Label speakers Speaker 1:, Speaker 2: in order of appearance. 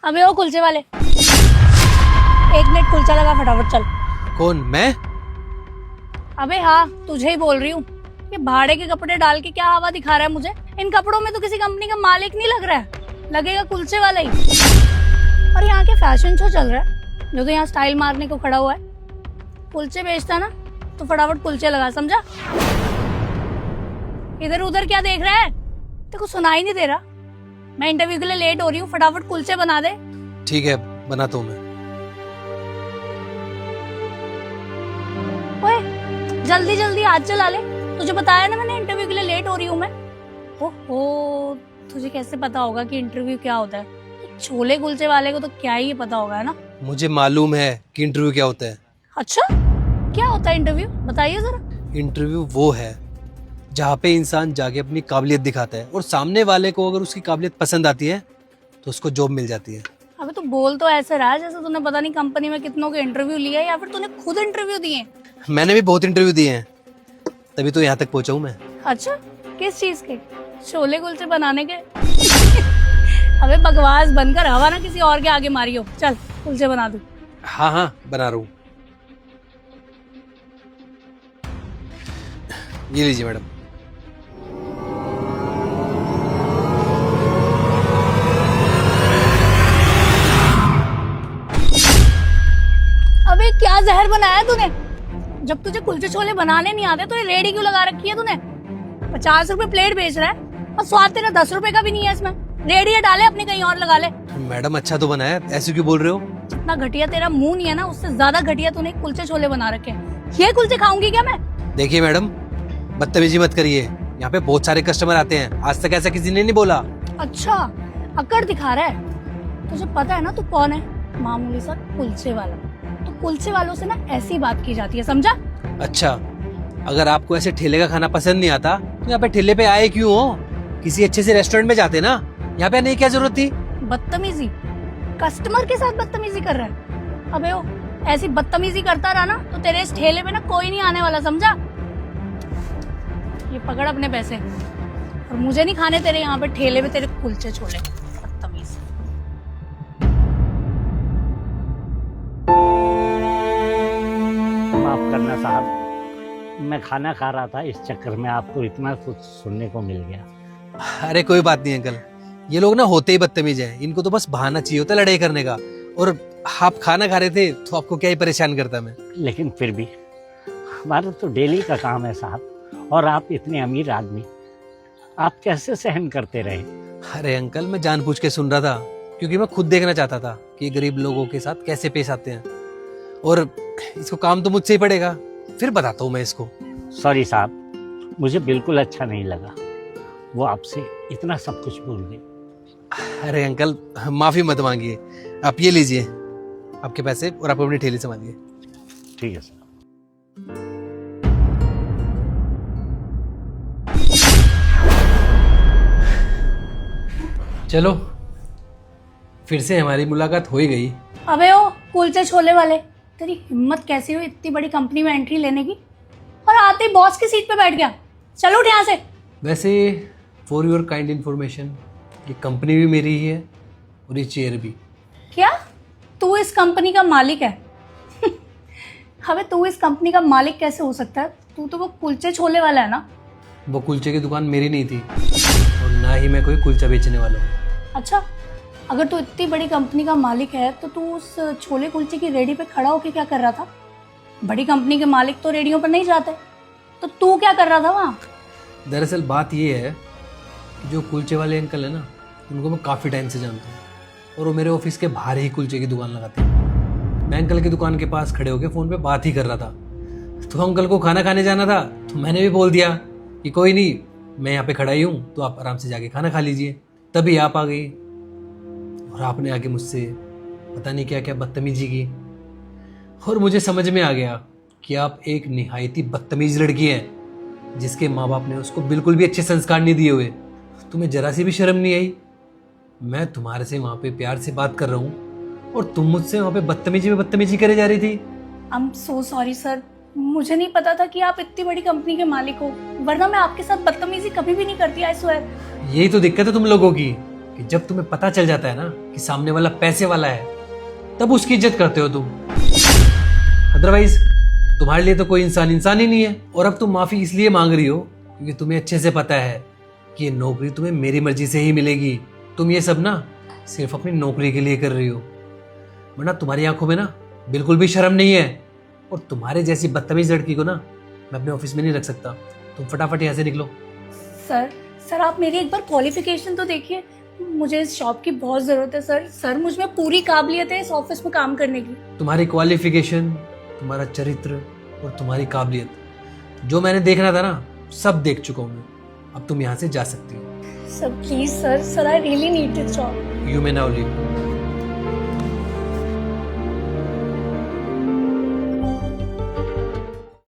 Speaker 1: अबे ओ कुलचे वाले, 1 मिनट कुलचा लगा फटाफट चल।
Speaker 2: कौन, मैं?
Speaker 1: अबे हाँ तुझे ही बोल रही हूँ। ये भाड़े के कपड़े डाल के क्या हवा दिखा रहा है मुझे? इन कपड़ों में तो किसी कंपनी का मालिक नहीं लग रहा है, लगेगा कुलचे वाला ही। और यहाँ के फैशन शो चल रहा है, जो तो यहाँ स्टाइल मारने को खड़ा हुआ है। कुलचे बेचता ना तो फटाफट कुलचे लगा, समझा? इधर उधर क्या देख रहा है? तेरे को सुनाई नहीं दे रहा? मैं इंटरव्यू के लिए लेट हो रही हूँ, फटाफट कुलचे बना दे।
Speaker 2: ठीक है, बनाता हूँ मैं।
Speaker 1: ओए जल्दी जल्दी आज चला ले, तुझे बताया ना मैंने इंटरव्यू के लिए लेट हो रही हूँ मैं। ओहो, तुझे कैसे पता होगा कि इंटरव्यू क्या होता है? छोले कुलचे वाले को तो क्या ही पता होगा, है ना?
Speaker 2: मुझे मालूम है कि इंटरव्यू क्या होता है।
Speaker 1: अच्छा क्या होता है इंटरव्यू, बताइए जरा।
Speaker 2: इंटरव्यू वो है जहाँ पे इंसान जाके अपनी काबिलियत दिखाता है और सामने वाले को अगर उसकी काबिलियत पसंद आती है तो उसको जॉब मिल जाती है।
Speaker 1: अबे तो बोल तो ऐसे रहा है जैसे तूने पता नहीं कंपनी में कितनों के इंटरव्यू लिया है, या फिर तूने खुद इंटरव्यू दिए।
Speaker 2: मैंने भी बहुत इंटरव्यू दिए हैं, तभी तो यहाँ तक पहुँचा हूँ मैं।
Speaker 1: अच्छा किस चीज के? छोले कुलचे बनाने के? अबे बकवास बनकर हवा ना किसी और के आगे मारी हो। चल कुलचे बना दू।
Speaker 2: हाँ हाँ बना रहा हूँ। ये लीजिए मैडम।
Speaker 1: अबे क्या जहर बनाया तूने? जब तुझे कुलचे छोले बनाने नहीं आते तो ये रेडी क्यों लगा रखी है तूने? 50 रुपए प्लेट बेच रहा है और स्वाद तेरा 10 रुपए का भी नहीं है इसमें। रेडी है, डाले अपनी कहीं और लगा ले।
Speaker 2: मैडम अच्छा तो बना है, ऐसे क्यों बोल रहे हो?
Speaker 1: जितना घटिया तेरा मुंह नहीं है ना, उससे ज्यादा घटिया तूने कुलचे छोले बना रखे हैं। ये कुलचे खाऊंगी क्या मैं?
Speaker 2: देखिए मैडम, बदतमीजी मत करिए, यहाँ पे बहुत सारे कस्टमर आते हैं, आज तक ऐसा किसी ने नहीं बोला।
Speaker 1: अच्छा अकड़ दिखा रहा है? तुझे पता है ना तू कौन है? मामूली सा कुलचे वाला। तो कुलचे वालों से ना ऐसी बात की जाती है, समझा?
Speaker 2: अच्छा, अगर आपको ऐसे ठेले का खाना पसंद नहीं आता तो यहाँ पे ठेले पे आए क्यों हो? किसी अच्छे से रेस्टोरेंट में जाते ना, यहाँ पे आने की क्या जरूरत थी?
Speaker 1: बदतमीजी, कस्टमर के साथ बदतमीजी कर रहा है? अबे ओ ऐसी बदतमीजी करता रहा ना तो तेरे इस ठेले पे ना कोई नहीं आने वाला, समझा? ये पकड़ अपने पैसे, और मुझे नहीं खाने तेरे यहाँ पे ठेले पे तेरे कुलचे छोले। बदतमीज।
Speaker 3: माफ करना साहब, मैं खाना खा रहा था, इस चक्कर में आपको इतना कुछ सुनने को मिल गया।
Speaker 2: अरे कोई बात नहीं अंकल, ये लोग ना होते ही बदतमीज हैं, इनको तो बस बहाना चाहिए होता है लड़ाई करने का। और आप खाना खा रहे थे तो आपको क्या ही परेशान करता मैं।
Speaker 3: लेकिन फिर भी हमारा तो डेली का काम है साहब, और आप इतने अमीर आदमी, आप कैसे सहन करते रहे?
Speaker 2: अरे अंकल, मैं जानबूझ के सुन रहा था क्योंकि मैं खुद देखना चाहता था कि गरीब लोगों के साथ कैसे पेश आते हैं, और इसको काम तो मुझसे ही पड़ेगा, फिर बताता हूँ मैं इसको।
Speaker 3: सॉरी साहब, मुझे बिल्कुल अच्छा नहीं लगा, वो आपसे इतना सब कुछ भूल गई।
Speaker 2: अरे अंकल माफी मत मांगिए, आप ये लीजिए आपके पैसे और आप अपनी ठेली संभालिए।
Speaker 3: ठीक है सर।
Speaker 2: चलो फिर से हमारी मुलाकात हो ही गई।
Speaker 1: अबे ओ कुलचे छोले वाले, तेरी हिम्मत कैसी हुई इतनी बड़ी कंपनी में एंट्री लेने की, और आते ही बॉस की सीट पे बैठ गया? चलो उठ यहाँ से।
Speaker 2: वैसे फॉर योर काइंड इन्फॉर्मेशन, ये कंपनी भी मेरी ही है और ये चेयर भी।
Speaker 1: क्या तू इस कंपनी का मालिक है? अबे तू इस कंपनी का मालिक कैसे हो सकता है? तू तो वो कुलचे छोले वाला है ना?
Speaker 2: वो कुलचे की दुकान मेरी नहीं थी और ना ही मैं कोई कुलचा बेचने वाला हूँ।
Speaker 1: अच्छा, अगर तू इतनी बड़ी कंपनी का मालिक है तो तू उस छोले कुलचे की रेडी पे खड़ा होके क्या कर रहा था? बड़ी कंपनी के मालिक तो रेडियो पर नहीं जाते, तो तू क्या कर रहा था वहाँ?
Speaker 2: दरअसल बात ये है कि जो कुलचे वाले अंकल है ना, उनको मैं काफ़ी टाइम से जानता हूँ और वो मेरे ऑफिस के बाहर ही कुलचे की दुकान लगाते हैं। मैं अंकल की दुकान के पास खड़े होकर फ़ोन पे बात ही कर रहा था, तो अंकल को खाना खाने जाना था, तो मैंने भी बोल दिया कि कोई नहीं, मैं यहाँ पे खड़ा ही हूँ, तो आप आराम से जाके खाना खा लीजिए। तभी आप आ गई और आपने आके मुझसे पता नहीं क्या क्या बदतमीजी की, और मुझे समझ में आ गया कि आप एक निहायती बदतमीज लड़की हैं जिसके माँ बाप ने उसको बिल्कुल भी अच्छे संस्कार नहीं दिए हुए। तुम्हें जरा सी भी शर्म नहीं आई? मैं तुम्हारे से वहाँ पे प्यार से बात कर रहा हूँ और तुम मुझसे वहाँ पे बदतमीजी करे जा रही थी।
Speaker 1: I am so sorry sir, मुझे नहीं पता था कि आप इतनी बड़ी कंपनी के मालिक हो, वरना मैं आपके साथ बदतमीजी कभी भी नहीं करती। I swear.
Speaker 2: यही तो दिक्कत है तुम लोगों की कि जब तुम्हें पता चल जाता है ना कि सामने वाला पैसे वाला है, तब उसकी इज्जत करते हो तुम। अदरवाइज तुम्हारे लिए तो कोई इंसान इंसान ही नहीं है। और अब तुम माफी इसलिए मांग रही हो क्योंकि तुम्हें अच्छे से पता है कि ये नौकरी तुम्हें मेरी मर्जी से ही मिलेगी। तुम ये सब ना सिर्फ अपनी नौकरी के लिए कर रही हो, वरना तुम्हारी आंखों में ना बिल्कुल भी शर्म नहीं है। और तुम्हारे जैसी बदतमीज लड़की को ना मैं अपने ऑफिस में नहीं रख सकता। तुम फटाफट यहाँ से निकलो।
Speaker 1: सर आप मेरी एक बार क्वालिफिकेशन तो देखिए, मुझे इस शॉप की बहुत जरूरत है सर मुझ में पूरी काबिलियत है इस ऑफिस में काम करने की।
Speaker 2: तुम्हारी क्वालिफिकेशन, तुम्हारा चरित्र और तुम्हारी काबिलियत जो मैंने देखना था ना, सब देख चुका हूँ मैं। अब तुम यहाँ से जा सकती हो।
Speaker 1: Sir please sir I really need this job.
Speaker 2: You may now leave.